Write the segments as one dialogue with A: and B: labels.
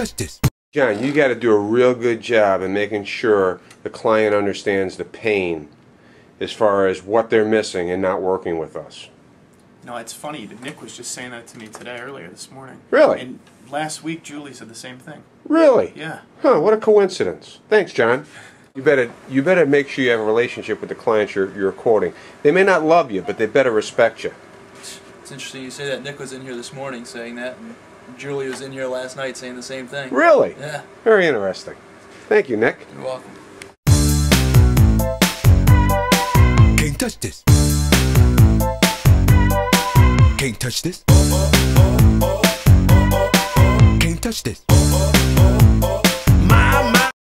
A: touch this.
B: John, you got to do a real good job in making sure the client understands the pain as far as what they're missing and not working with us.
C: No, it's funny. Nick was just saying that to me earlier this morning.
B: Really?
C: And last week, Julie said the same thing.
B: Really?
C: Yeah.
B: Huh, what a coincidence. Thanks, John. You better make sure you have a relationship with the clients you're quoting. They may not love you, but they better respect you.
D: It's interesting you say that. Nick was in here this morning saying that, and Julie was in here last night saying the same thing.
B: Really?
D: Yeah.
B: Very interesting. Thank you, Nick.
D: You're welcome.
A: Can't touch this. Can't touch this. Can't touch this.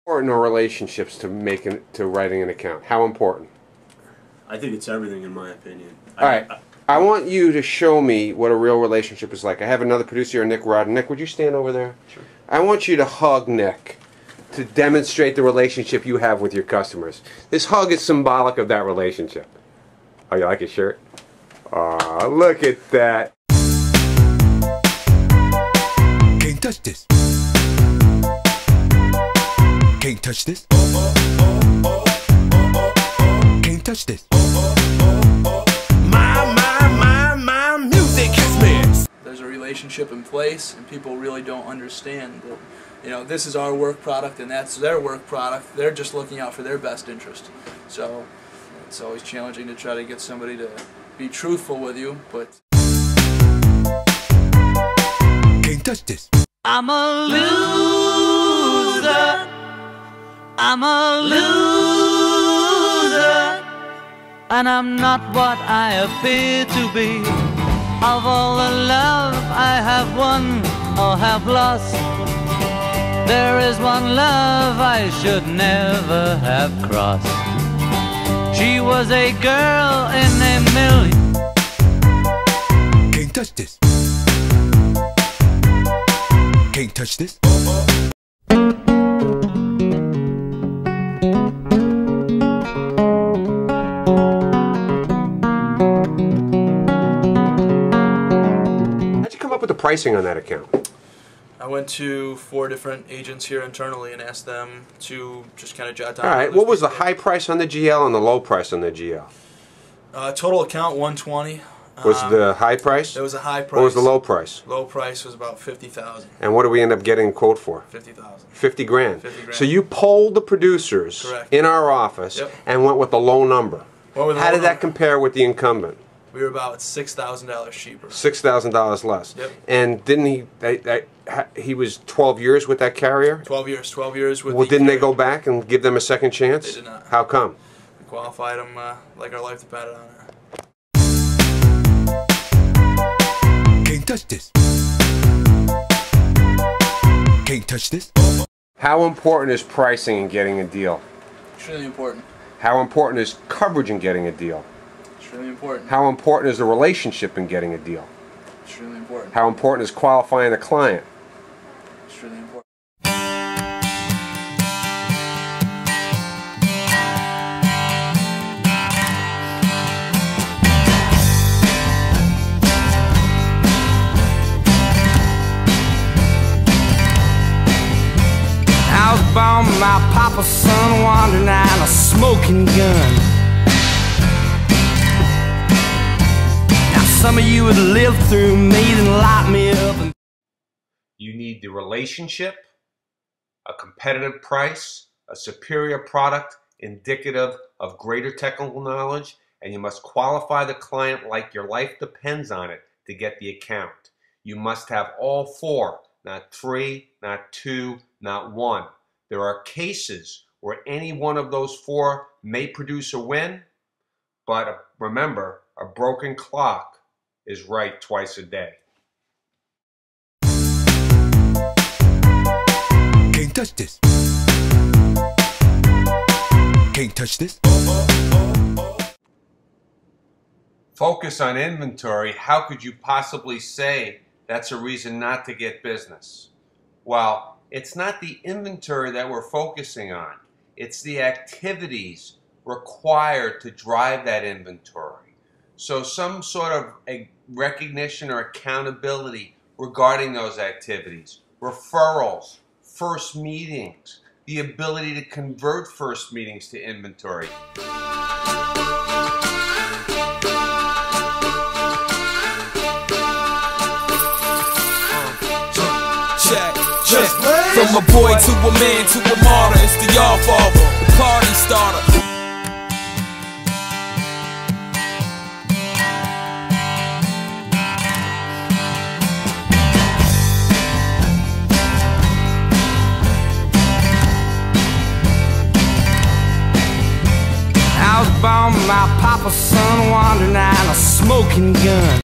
B: Important are relationships to writing an account? How important?
E: I think it's everything, in my opinion.
B: All right. I want you to show me what a real relationship is like. I have another producer here, Nick Rod. Nick, would you stand over there?
E: Sure.
B: I want you to hug Nick to demonstrate the relationship you have with your customers. This hug is symbolic of that relationship. Oh, you like his shirt? Aw, look at that.
A: Can't touch this. Can't touch this. Can't touch this. My music is mixed.
D: There's a relationship in place, and people really don't understand that, you know, this is our work product and that's their work product. They're just looking out for their best interest. So it's always challenging to try to get somebody to be truthful with you, but
A: Can't touch this.
F: I'm a loser. I'm a loser. And I'm not what I appear to be. Of all the love I have won or have lost, there is one love I should never have crossed. She was a girl in a million.
A: Can't touch this. Can't touch this.
B: How'd you come up with the pricing on that account?
D: I went to 4 different agents here internally and asked them to just kind of jot down.
B: All right, what was the high price on the GL and the low price on the GL?
D: Total account 120.
B: Was the high price?
D: There was a high price.
B: What was the low price?
D: Low price was about 50,000.
B: And what did we end up getting a quote for?
D: 50,000.
B: 50 grand.
D: 50 grand.
B: So you polled the producers
D: Correct.
B: in our office and went with the low number. How did that compare with the incumbent?
D: We were about $6,000 cheaper.
B: $6,000 less.
D: Yep.
B: And didn't he was 12 years with that carrier?
D: 12 years. 12 years with.
B: Well, didn't they go back and give them a second chance?
D: They did not.
B: How come?
D: We qualified them like our life depended on it.
A: Can't touch this. Can't touch this.
B: How important is pricing in getting a deal?
D: Extremely important.
B: How important is coverage in getting a deal?
D: Extremely important.
B: How important is the relationship in getting a deal?
D: Extremely important.
B: How important is qualifying the client?
D: Extremely important.
F: I was born with my papa's son, wandering out a smoking gun. Now some of you would live through me and light me up.
B: You need the relationship, a competitive price, a superior product indicative of greater technical knowledge, and you must qualify the client like your life depends on it to get the account. You must have all 4, not 3, not 2, not 1. There are cases where any one of those 4 may produce a win, but remember, a broken clock is right twice a day.
A: Can't touch this. Can't touch this.
B: Focus on inventory. How could you possibly say that's a reason not to get business? Well, it's not the inventory that we're focusing on. It's the activities required to drive that inventory. So some sort of a recognition or accountability regarding those activities. Referrals, first meetings, the ability to convert first meetings to inventory.
G: Check. From a boy to a man to a martyr, it's the Y'all Father, the party starter.
F: I was born with my papa's son, wandering out a smoking gun.